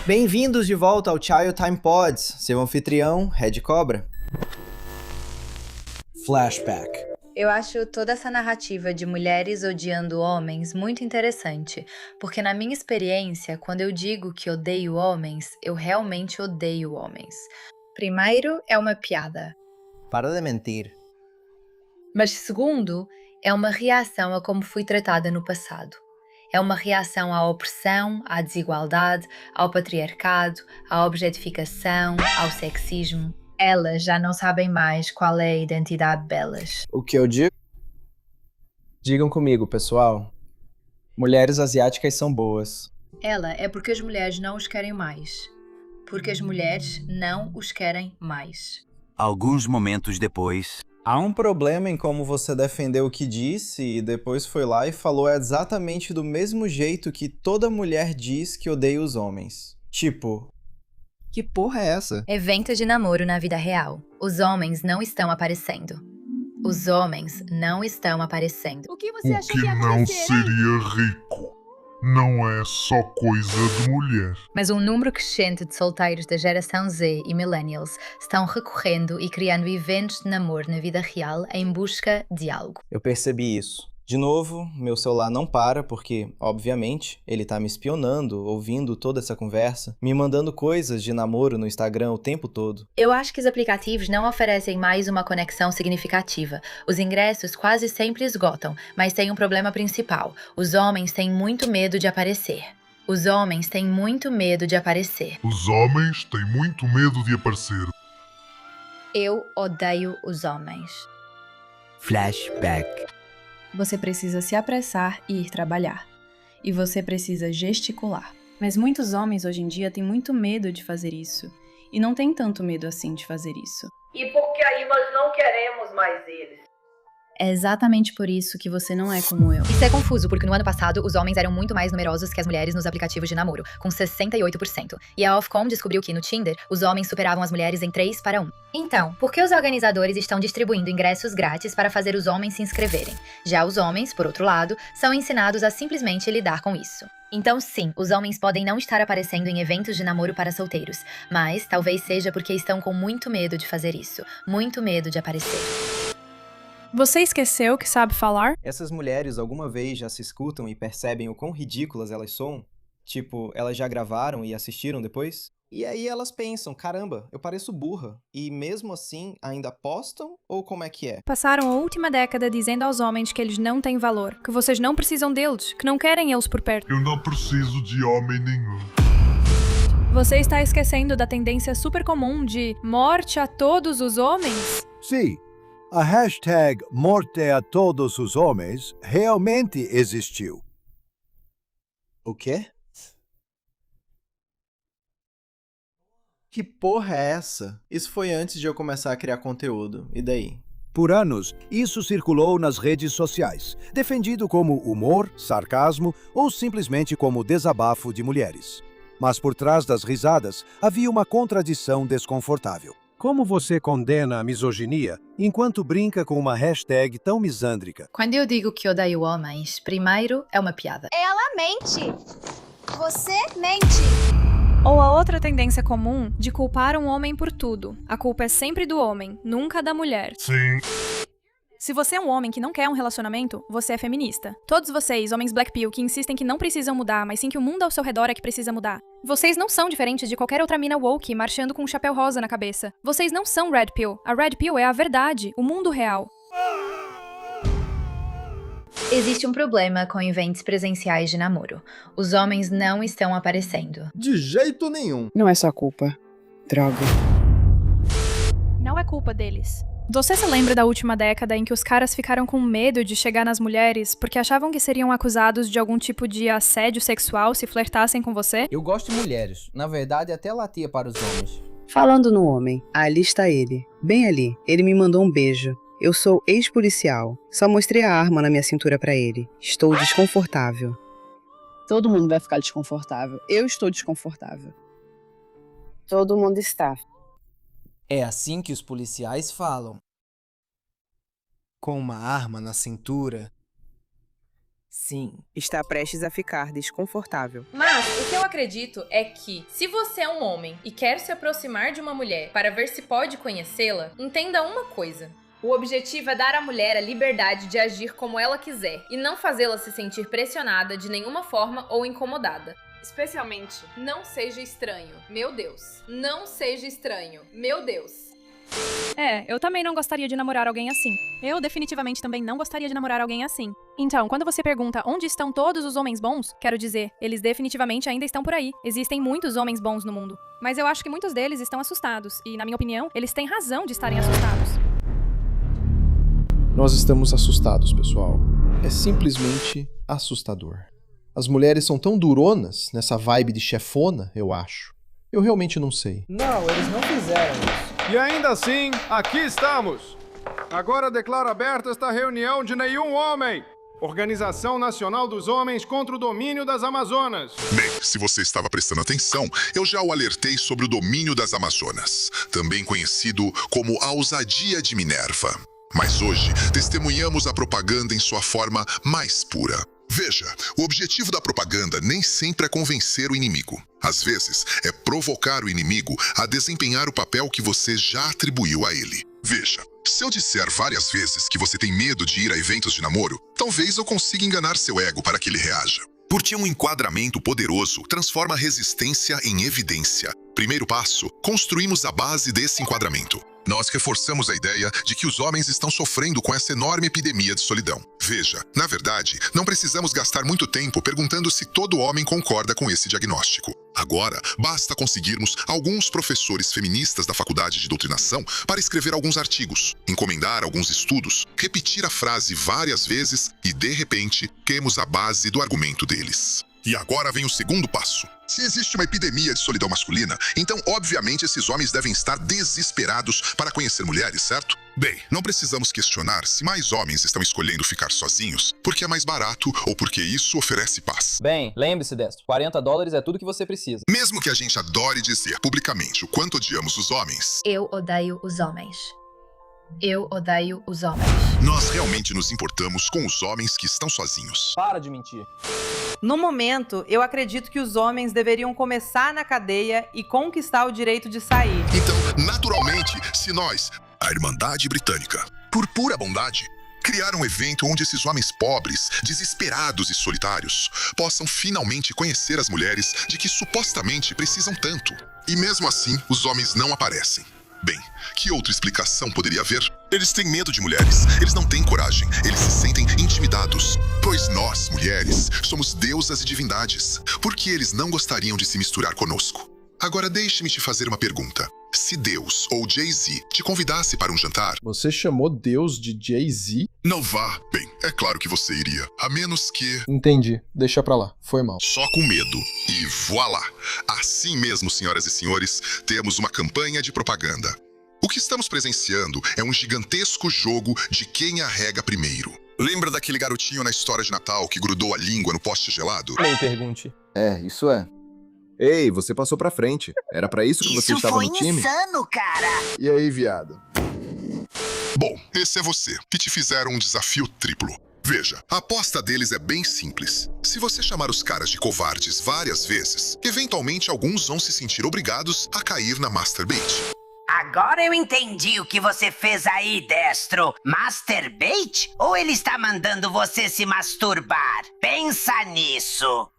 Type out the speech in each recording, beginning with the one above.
Bem-vindos de volta ao Child Time Pods, seu anfitrião, Red Cobra. Flashback. Eu acho toda essa narrativa de mulheres odiando homens muito interessante, porque na minha experiência, quando eu digo que odeio homens, eu realmente odeio homens. Primeiro, é uma piada. Para de mentir. Mas segundo, é uma reação a como fui tratada no passado. É uma reação à opressão, à desigualdade, ao patriarcado, à objetificação, ao sexismo. Elas já não sabem mais qual é a identidade delas. O que eu digo? Digam comigo, pessoal. Mulheres asiáticas são boas. Ela é porque as mulheres não os querem mais. Porque as mulheres não os querem mais. Alguns momentos depois. Há um problema em como você defendeu o que disse e depois foi lá e falou exatamente do mesmo jeito que toda mulher diz que odeia os homens. Tipo, que porra é essa? Evento de namoro na vida real. Os homens não estão aparecendo. Os homens não estão aparecendo. O que você achou que ia acontecer? Seria rico. Não é só coisa de mulher. Mas um número crescente de solteiros da geração Z e millennials estão recorrendo e criando eventos de namoro na vida real em busca de algo. Eu percebi isso. De novo, meu celular não para porque, obviamente, ele tá me espionando, ouvindo toda essa conversa, me mandando coisas de namoro no Instagram o tempo todo. Eu acho que os aplicativos não oferecem mais uma conexão significativa. Os ingressos quase sempre esgotam, mas tem um problema principal. Os homens têm muito medo de aparecer. Os homens têm muito medo de aparecer. Os homens têm muito medo de aparecer. Eu odeio os homens. Flashback. Você precisa se apressar e ir trabalhar. E você precisa gesticular. Mas muitos homens hoje em dia têm muito medo de fazer isso. E não têm tanto medo assim de fazer isso. E porque aí nós não queremos mais eles. É exatamente por isso que você não é como eu. Isso é confuso, porque no ano passado os homens eram muito mais numerosos que as mulheres nos aplicativos de namoro, com 68%. E a Ofcom descobriu que no Tinder, os homens superavam as mulheres em 3 para 1. Então, por que os organizadores estão distribuindo ingressos grátis para fazer os homens se inscreverem? Já os homens, por outro lado, são ensinados a simplesmente lidar com isso. Então sim, os homens podem não estar aparecendo em eventos de namoro para solteiros, mas talvez seja porque estão com muito medo de fazer isso, muito medo de aparecer. Você esqueceu que sabe falar? Essas mulheres alguma vez já se escutam e percebem o quão ridículas elas são? Tipo, elas já gravaram e assistiram depois? E aí elas pensam, caramba, eu pareço burra. E mesmo assim, ainda postam? Ou como é que é? Passaram a última década dizendo aos homens que eles não têm valor, que vocês não precisam deles, que não querem eles por perto. Eu não preciso de homem nenhum. Você está esquecendo da tendência super comum de morte a todos os homens? Sim, a hashtag Morte a Todos os Homens realmente existiu. O quê? Que porra é essa? Isso foi antes de eu começar a criar conteúdo. E daí? Por anos, isso circulou nas redes sociais, defendido como humor, sarcasmo ou simplesmente como desabafo de mulheres. Mas por trás das risadas havia uma contradição desconfortável. Como você condena a misoginia enquanto brinca com uma hashtag tão misândrica? Quando eu digo que odeio homens, primeiro é uma piada. Ela mente. Você mente. Ou a outra tendência comum de culpar um homem por tudo. A culpa é sempre do homem, nunca da mulher. Sim. Se você é um homem que não quer um relacionamento, você é feminista. Todos vocês, homens black pill, que insistem que não precisam mudar, mas sim que o mundo ao seu redor é que precisa mudar. Vocês não são diferentes de qualquer outra mina woke marchando com um chapéu rosa na cabeça. Vocês não são red pill. A red pill é a verdade, o mundo real. Existe um problema com eventos presenciais de namoro. Os homens não estão aparecendo. De jeito nenhum. Não é sua culpa. Droga. Não é culpa deles. Você se lembra da última década em que os caras ficaram com medo de chegar nas mulheres porque achavam que seriam acusados de algum tipo de assédio sexual se flertassem com você? Eu gosto de mulheres. Na verdade, até latia para os homens. Falando no homem, ali está ele. Bem ali. Ele me mandou um beijo. Eu sou ex-policial. Só mostrei a arma na minha cintura pra ele. Estou desconfortável. Todo mundo vai ficar desconfortável. Eu estou desconfortável. Todo mundo está. É assim que os policiais falam. Com uma arma na cintura? Sim, está prestes a ficar desconfortável. Mas o que eu acredito é que, se você é um homem e quer se aproximar de uma mulher para ver se pode conhecê-la, entenda uma coisa. O objetivo é dar à mulher a liberdade de agir como ela quiser e não fazê-la se sentir pressionada de nenhuma forma ou incomodada. Especialmente, não seja estranho. Meu Deus. Não seja estranho. Meu Deus. Eu também não gostaria de namorar alguém assim. Eu definitivamente também não gostaria de namorar alguém assim. Então, quando você pergunta onde estão todos os homens bons, quero dizer, eles definitivamente ainda estão por aí. Existem muitos homens bons no mundo. Mas eu acho que muitos deles estão assustados. E, na minha opinião, eles têm razão de estarem assustados. Nós estamos assustados, pessoal. É simplesmente assustador. As mulheres são tão duronas nessa vibe de chefona, eu acho. Eu realmente não sei. Não, eles não fizeram isso. E ainda assim, aqui estamos. Agora declaro aberta esta reunião de nenhum homem. Organização Nacional dos Homens contra o Domínio das Amazonas. Bem, se você estava prestando atenção, eu já o alertei sobre o domínio das Amazonas, também conhecido como a ousadia de Minerva. Mas hoje, testemunhamos a propaganda em sua forma mais pura. Veja, o objetivo da propaganda nem sempre é convencer o inimigo. Às vezes, é provocar o inimigo a desempenhar o papel que você já atribuiu a ele. Veja, se eu disser várias vezes que você tem medo de ir a eventos de namoro, talvez eu consiga enganar seu ego para que ele reaja. Porque um enquadramento poderoso transforma a resistência em evidência. Primeiro passo, construímos a base desse enquadramento. Nós reforçamos a ideia de que os homens estão sofrendo com essa enorme epidemia de solidão. Veja, na verdade, não precisamos gastar muito tempo perguntando se todo homem concorda com esse diagnóstico. Agora, basta conseguirmos alguns professores feministas da Faculdade de Doutrinação para escrever alguns artigos, encomendar alguns estudos, repetir a frase várias vezes e, de repente, temos a base do argumento deles. E agora vem o segundo passo. Se existe uma epidemia de solidão masculina, então, obviamente, esses homens devem estar desesperados para conhecer mulheres, certo? Bem, não precisamos questionar se mais homens estão escolhendo ficar sozinhos porque é mais barato ou porque isso oferece paz. Bem, lembre-se, Destro, $40 é tudo que você precisa. Mesmo que a gente adore dizer publicamente o quanto odiamos os homens, Eu odeio os homens. Eu odeio os homens. nós realmente nos importamos com os homens que estão sozinhos. Para de mentir. No momento, eu acredito que os homens deveriam começar na cadeia e conquistar o direito de sair. Então, naturalmente, se nós, a Irmandade Britânica, por pura bondade, criar um evento onde esses homens pobres, desesperados e solitários possam finalmente conhecer as mulheres de que supostamente precisam tanto. E mesmo assim, os homens não aparecem. Bem, que outra explicação poderia haver? Eles têm medo de mulheres, eles não têm coragem, eles se sentem intimidados. Pois nós, mulheres, somos deusas e divindades. Por que eles não gostariam de se misturar conosco? Agora deixe-me te fazer uma pergunta. Se Deus ou Jay-Z te convidasse para um jantar... Você chamou Deus de Jay-Z? Não vá. Bem, é claro que você iria. A menos que... Entendi. Deixa pra lá. Foi mal. Só com medo. E voilá! Assim mesmo, senhoras e senhores, temos uma campanha de propaganda. O que estamos presenciando é um gigantesco jogo de quem arrega primeiro. Lembra daquele garotinho na história de Natal que grudou a língua no poste gelado? Nem pergunte. Isso é. Ei, você passou pra frente. Era pra isso que você estava no time? Isso foi insano, cara! E aí, viado? Bom, esse é você, que te fizeram um desafio triplo. Veja, a aposta deles é bem simples. Se você chamar os caras de covardes várias vezes, eventualmente alguns vão se sentir obrigados a cair na masturbate. Agora eu entendi o que você fez aí, Destro. Masturbate? Ou ele está mandando você se masturbar? Pensa nisso.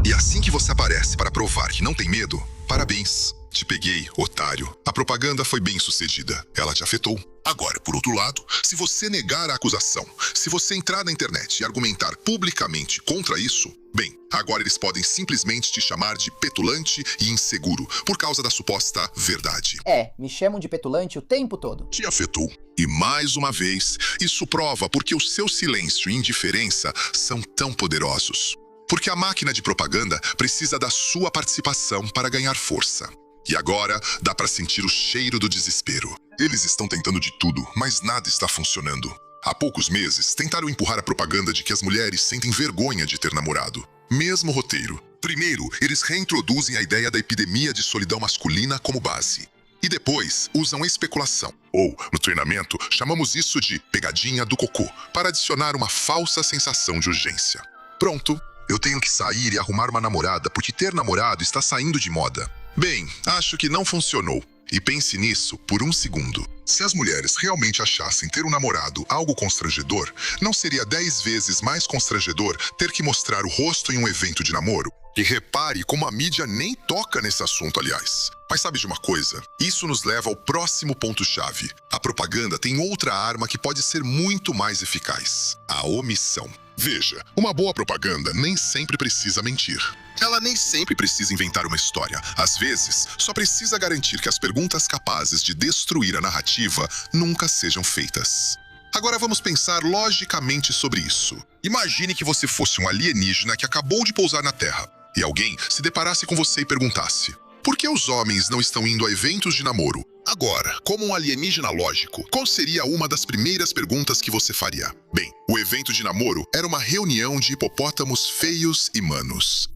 E assim que você aparece para provar que não tem medo, parabéns. Te peguei, otário. A propaganda foi bem sucedida. Ela te afetou. Agora, por outro lado, se você negar a acusação, se você entrar na internet e argumentar publicamente contra isso, bem, agora eles podem simplesmente te chamar de petulante e inseguro por causa da suposta verdade. Me chamam de petulante o tempo todo. Te afetou. E mais uma vez, isso prova porque o seu silêncio e indiferença são tão poderosos. Porque a máquina de propaganda precisa da sua participação para ganhar força. E agora, dá para sentir o cheiro do desespero. Eles estão tentando de tudo, mas nada está funcionando. Há poucos meses, tentaram empurrar a propaganda de que as mulheres sentem vergonha de ter namorado. Mesmo roteiro. Primeiro, eles reintroduzem a ideia da epidemia de solidão masculina como base. E depois usam especulação. Ou, no treinamento, chamamos isso de pegadinha do cocô, para adicionar uma falsa sensação de urgência. Pronto, eu tenho que sair e arrumar uma namorada porque ter namorado está saindo de moda. Bem, acho que não funcionou. E pense nisso por um segundo. Se as mulheres realmente achassem ter um namorado algo constrangedor, não seria 10 vezes mais constrangedor ter que mostrar o rosto em um evento de namoro? E repare como a mídia nem toca nesse assunto, aliás. Mas sabe de uma coisa? Isso nos leva ao próximo ponto-chave. A propaganda tem outra arma que pode ser muito mais eficaz: a omissão. Veja, uma boa propaganda nem sempre precisa mentir. Ela nem sempre precisa inventar uma história. Às vezes, só precisa garantir que as perguntas capazes de destruir a narrativa nunca sejam feitas. Agora vamos pensar logicamente sobre isso. Imagine que você fosse um alienígena que acabou de pousar na Terra, e alguém se deparasse com você e perguntasse: por que os homens não estão indo a eventos de namoro? Agora, como um alienígena lógico, qual seria uma das primeiras perguntas que você faria? Bem, o evento de namoro era uma reunião de hipopótamos feios e manos.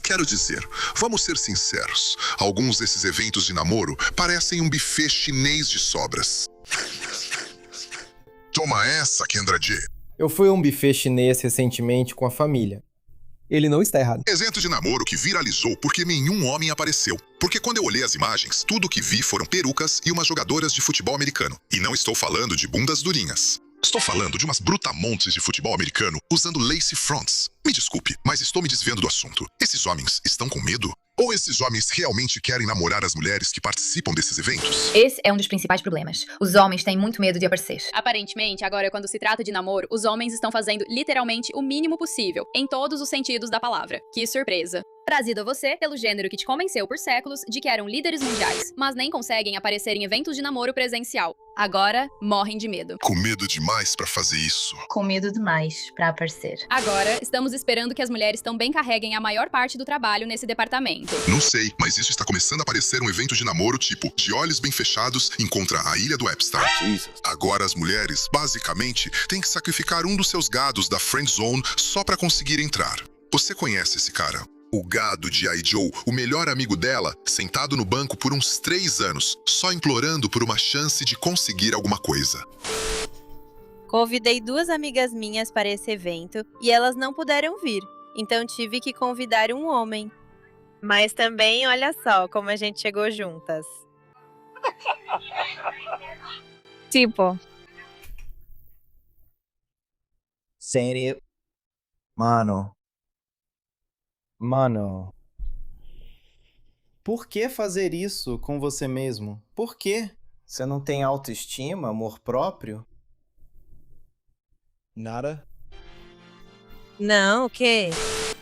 Quero dizer, vamos ser sinceros, alguns desses eventos de namoro parecem um buffet chinês de sobras. Toma essa, Kendra J. Eu fui a um buffet chinês recentemente com a família. Ele não está errado. Evento de namoro que viralizou porque nenhum homem apareceu. Porque quando eu olhei as imagens, tudo o que vi foram perucas e umas jogadoras de futebol americano. E não estou falando de bundas durinhas. Estou falando de umas brutamontes de futebol americano usando lace fronts. Me desculpe, mas estou me desviando do assunto. Esses homens estão com medo? Ou esses homens realmente querem namorar as mulheres que participam desses eventos? Esse é um dos principais problemas. Os homens têm muito medo de aparecer. Aparentemente, agora quando se trata de namoro, os homens estão fazendo literalmente o mínimo possível, em todos os sentidos da palavra. Que surpresa! Trazido a você pelo gênero que te convenceu por séculos de que eram líderes mundiais, mas nem conseguem aparecer em eventos de namoro presencial. Agora, morrem de medo. Com medo demais pra fazer isso. Com medo demais pra aparecer. Agora, estamos esperando que as mulheres também carreguem a maior parte do trabalho nesse departamento. Não sei, mas isso está começando a parecer um evento de namoro tipo De Olhos Bem Fechados encontra a Ilha do Epstein. Agora as mulheres, basicamente, têm que sacrificar um dos seus gados da friend zone só pra conseguir entrar. Você conhece esse cara? O gado de Ai Joe, o melhor amigo dela, sentado no banco por uns 3 anos, só implorando por uma chance de conseguir alguma coisa. Convidei 2 amigas minhas para esse evento e elas não puderam vir, então tive que convidar um homem. Mas também, olha só como a gente chegou juntas. Tipo. Sério? Mano. Por que fazer isso com você mesmo? Por quê? Você não tem autoestima, amor próprio? Nada? Não, o quê?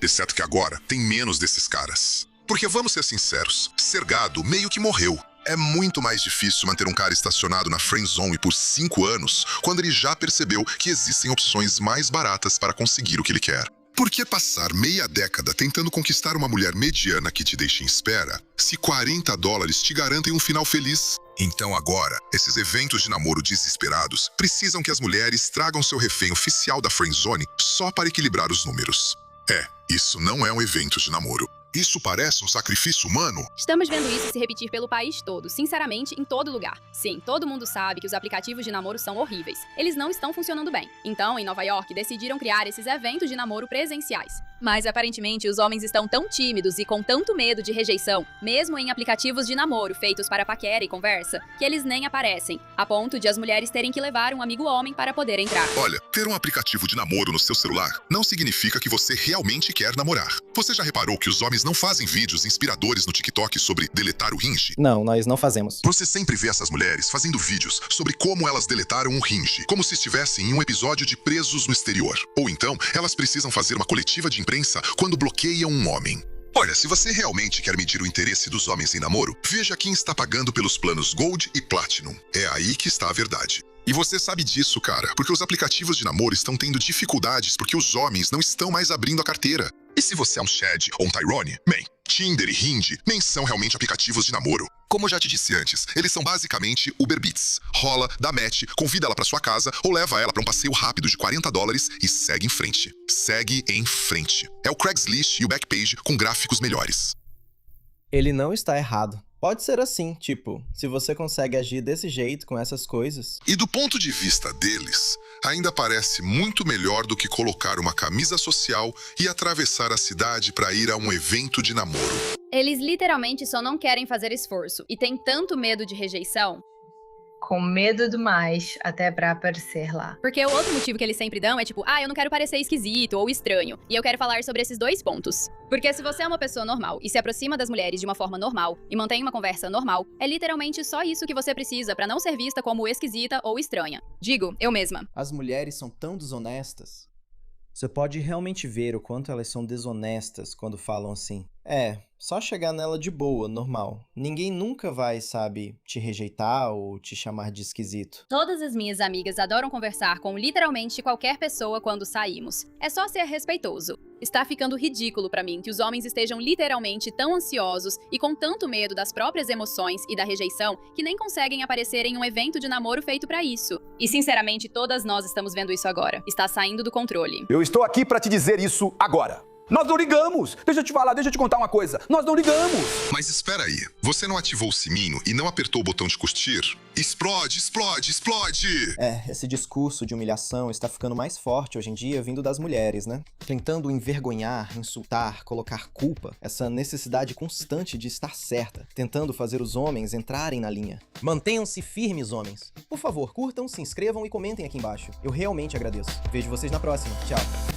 Exceto que agora tem menos desses caras. Porque vamos ser sinceros, ser gado meio que morreu. É muito mais difícil manter um cara estacionado na friend zone por 5 anos quando ele já percebeu que existem opções mais baratas para conseguir o que ele quer. Por que passar meia década tentando conquistar uma mulher mediana que te deixa em espera, se $40 te garantem um final feliz? Então agora, esses eventos de namoro desesperados precisam que as mulheres tragam seu refém oficial da friendzone só para equilibrar os números. Isso não é um evento de namoro. Isso parece um sacrifício humano? Estamos vendo isso se repetir pelo país todo, sinceramente, em todo lugar. Sim, todo mundo sabe que os aplicativos de namoro são horríveis. Eles não estão funcionando bem. Então, em Nova York, decidiram criar esses eventos de namoro presenciais. Mas, aparentemente, os homens estão tão tímidos e com tanto medo de rejeição, mesmo em aplicativos de namoro feitos para paquera e conversa, que eles nem aparecem, a ponto de as mulheres terem que levar um amigo homem para poder entrar. Olha, ter um aplicativo de namoro no seu celular não significa que você realmente quer namorar. Você já reparou que os homens não fazem vídeos inspiradores no TikTok sobre deletar o Hinge? Não, nós não fazemos. Você sempre vê essas mulheres fazendo vídeos sobre como elas deletaram um Hinge, como se estivessem em um episódio de Presos no Exterior. Ou então, elas precisam fazer uma coletiva de imprensa quando bloqueiam um homem. Olha, se você realmente quer medir o interesse dos homens em namoro, veja quem está pagando pelos planos Gold e Platinum. É aí que está a verdade. E você sabe disso, cara, porque os aplicativos de namoro estão tendo dificuldades porque os homens não estão mais abrindo a carteira. E se você é um Chad ou um Tyrone, bem, Tinder e Hinge nem são realmente aplicativos de namoro. Como eu já te disse antes, eles são basicamente Uber Beats. Rola, dá match, convida ela pra sua casa ou leva ela pra um passeio rápido de $40 e segue em frente. Segue em frente. É o Craigslist e o Backpage com gráficos melhores. Ele não está errado. Pode ser assim, tipo, se você consegue agir desse jeito com essas coisas. E do ponto de vista deles, ainda parece muito melhor do que colocar uma camisa social e atravessar a cidade para ir a um evento de namoro. Eles literalmente só não querem fazer esforço e têm tanto medo de rejeição. Com medo demais, até pra aparecer lá. Porque o outro motivo que eles sempre dão é tipo, eu não quero parecer esquisito ou estranho. E eu quero falar sobre esses 2 pontos. Porque se você é uma pessoa normal e se aproxima das mulheres de uma forma normal e mantém uma conversa normal, é literalmente só isso que você precisa pra não ser vista como esquisita ou estranha. Digo, eu mesma. As mulheres são tão desonestas. Você pode realmente ver o quanto elas são desonestas quando falam assim. Só chegar nela de boa, normal. Ninguém nunca vai, sabe, te rejeitar ou te chamar de esquisito. Todas as minhas amigas adoram conversar com literalmente qualquer pessoa quando saímos. É só ser respeitoso. Está ficando ridículo pra mim que os homens estejam literalmente tão ansiosos e com tanto medo das próprias emoções e da rejeição que nem conseguem aparecer em um evento de namoro feito pra isso. E sinceramente, todas nós estamos vendo isso agora. Está saindo do controle. Eu estou aqui pra te dizer isso agora. Nós não ligamos! Deixa eu te falar, deixa eu te contar uma coisa. Nós não ligamos! Mas espera aí, você não ativou o sininho e não apertou o botão de curtir? Explode, explode, explode! Esse discurso de humilhação está ficando mais forte hoje em dia vindo das mulheres, né? Tentando envergonhar, insultar, colocar culpa. Essa necessidade constante de estar certa. Tentando fazer os homens entrarem na linha. Mantenham-se firmes, homens. Por favor, curtam, se inscrevam e comentem aqui embaixo. Eu realmente agradeço. Vejo vocês na próxima. Tchau.